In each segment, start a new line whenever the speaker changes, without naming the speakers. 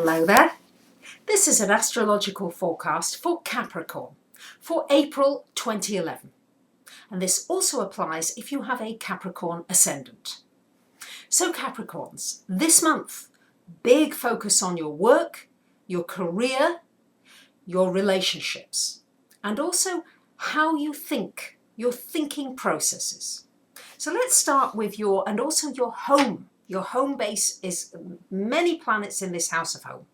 Hello there. This is an astrological forecast for Capricorn for April 2011. And this also applies if you have a Capricorn ascendant. So Capricorns, this month, big focus on your work, your career, your relationships, and also how you think, your thinking processes. So let's start with your home. Your home base is many planets in this house of home.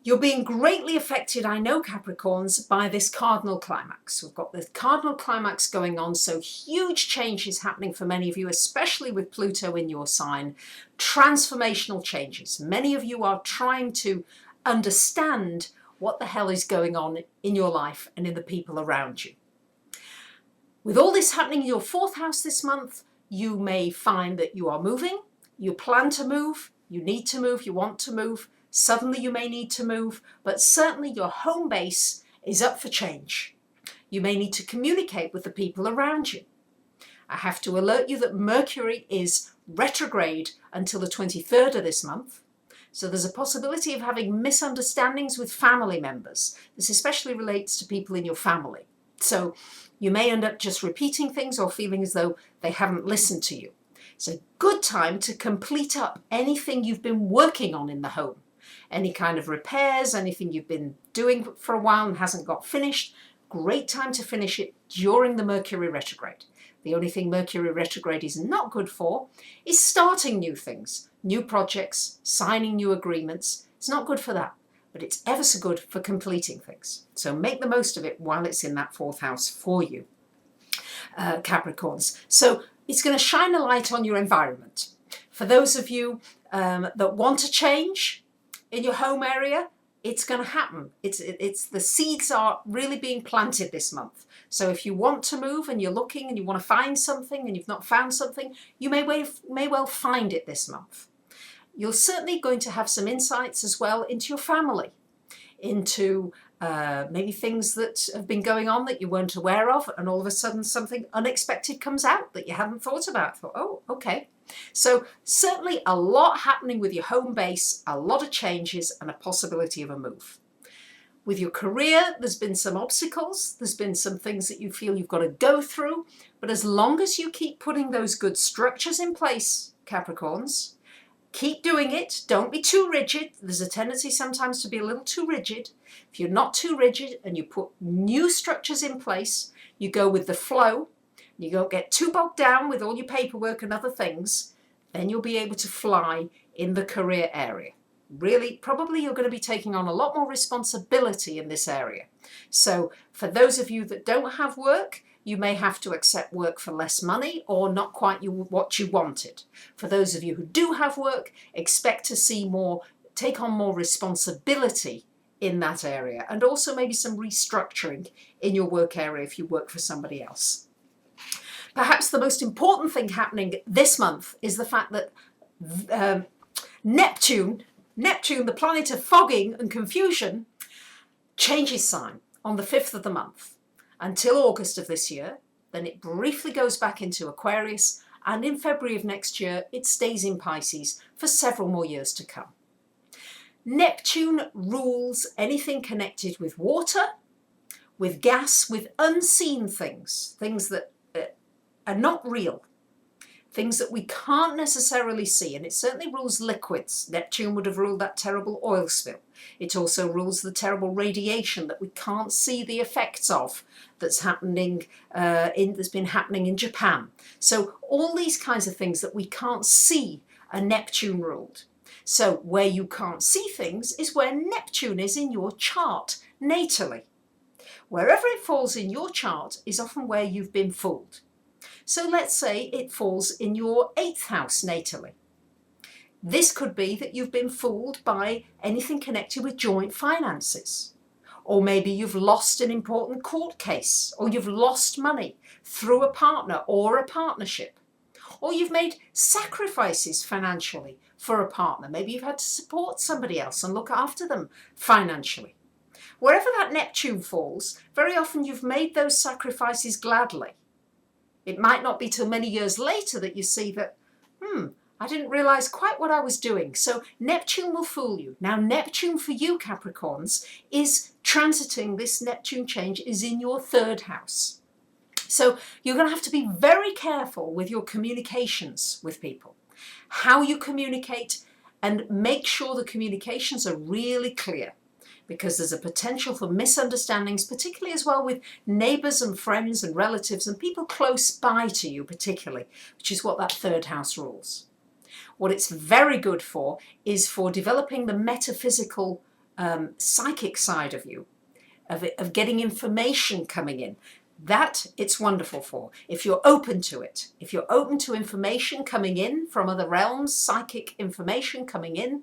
You're being greatly affected, I know, Capricorns, by this cardinal climax. We've got the cardinal climax going on, so huge changes happening for many of you, especially with Pluto in your sign. Transformational changes. Many of you are trying to understand what the hell is going on in your life and in the people around you. With all this happening in your fourth house this month, you may find that you are moving, you plan to move, you need to move, you want to move. Suddenly you may need to move, but certainly your home base is up for change. You may need to communicate with the people around you. I have to alert you that Mercury is retrograde until the 23rd of this month. So there's a possibility of having misunderstandings with family members. This especially relates to people in your family. So you may end up just repeating things or feeling as though they haven't listened to you. It's a good time to complete up anything you've been working on in the home. Any kind of repairs, anything you've been doing for a while and hasn't got finished, great time to finish it during the Mercury retrograde. The only thing Mercury retrograde is not good for is starting new things, new projects, signing new agreements. It's not good for that, but it's ever so good for completing things. So make the most of it while it's in that fourth house for you, Capricorns. So it's going to shine a light on your environment. For those of you that want to change in your home area, it's going to happen. It's the seeds are really being planted this month. So if you want to move and you're looking and you want to find something and you've not found something, you may well find it this month. You're certainly going to have some insights as well into your family, into maybe things that have been going on that you weren't aware of, and all of a sudden something unexpected comes out that you hadn't thought about. Oh, okay. So certainly a lot happening with your home base, a lot of changes and a possibility of a move. With your career, there's been some obstacles, there's been some things that you feel you've got to go through, but as long as you keep putting those good structures in place, Capricorns, keep doing it. Don't be too rigid. There's a tendency sometimes to be a little too rigid. If you're not too rigid and you put new structures in place, you go with the flow, you don't get too bogged down with all your paperwork and other things, then you'll be able to fly in the career area. Really, probably you're going to be taking on a lot more responsibility in this area. So for those of you that don't have work, you may have to accept work for less money or not quite what you wanted. For those of you who do have work, expect to see take on more responsibility in that area, and also maybe some restructuring in your work area if you work for somebody else. Perhaps the most important thing happening this month is the fact that Neptune, the planet of fogging and confusion, changes sign on the 5th of the month until August of this year. Then it briefly goes back into Aquarius, and in February of next year it stays in Pisces for several more years to come. Neptune rules anything connected with water, with gas, with unseen things, things that are not real, things that we can't necessarily see, and it certainly rules liquids. Neptune would have ruled that terrible oil spill. It also rules the terrible radiation that we can't see the effects of that's been happening in Japan. So all these kinds of things that we can't see are Neptune ruled. So where you can't see things is where Neptune is in your chart natally. Wherever it falls in your chart is often where you've been fooled. So let's say it falls in your 8th house natally. This could be that you've been fooled by anything connected with joint finances. Or maybe you've lost an important court case, or you've lost money through a partner or a partnership. Or you've made sacrifices financially for a partner. Maybe you've had to support somebody else and look after them financially. Wherever that Neptune falls, very often you've made those sacrifices gladly. It might not be till many years later that you see that, I didn't realize quite what I was doing. So Neptune will fool you. Now Neptune for you Capricorns is transiting, this Neptune change is in your 3rd house. So you're going to have to be very careful with your communications with people, how you communicate, and make sure the communications are really clear, because there's a potential for misunderstandings, particularly as well with neighbours and friends and relatives and people close by to you particularly, which is what that 3rd house rules. What it's very good for is for developing the metaphysical, psychic side of you, of getting information coming in. That it's wonderful for, if you're open to it. If you're open to information coming in from other realms, psychic information coming in,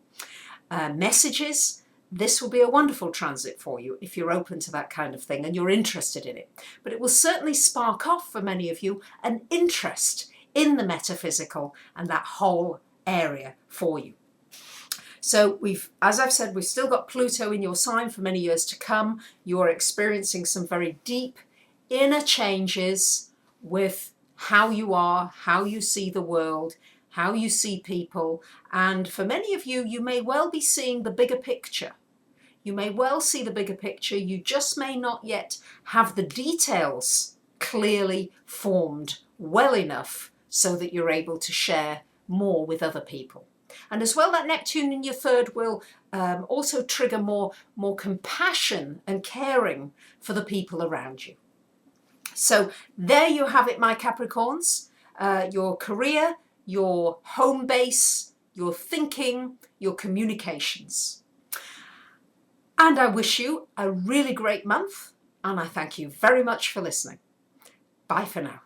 messages, this will be a wonderful transit for you if you're open to that kind of thing and you're interested in it. But it will certainly spark off for many of you an interest in the metaphysical and that whole area for you. So as I've said, we've still got Pluto in your sign for many years to come. You're experiencing some very deep inner changes with how you are, how you see the world, how you see people. And for many of you, you may well be seeing the bigger picture. You may well see the bigger picture. You just may not yet have the details clearly formed well enough so that you're able to share more with other people. And as well, that Neptune in your 3rd will also trigger more compassion and caring for the people around you. So there you have it, my Capricorns. Your career, your home base, your thinking, your communications. And I wish you a really great month, and I thank you very much for listening. Bye for now.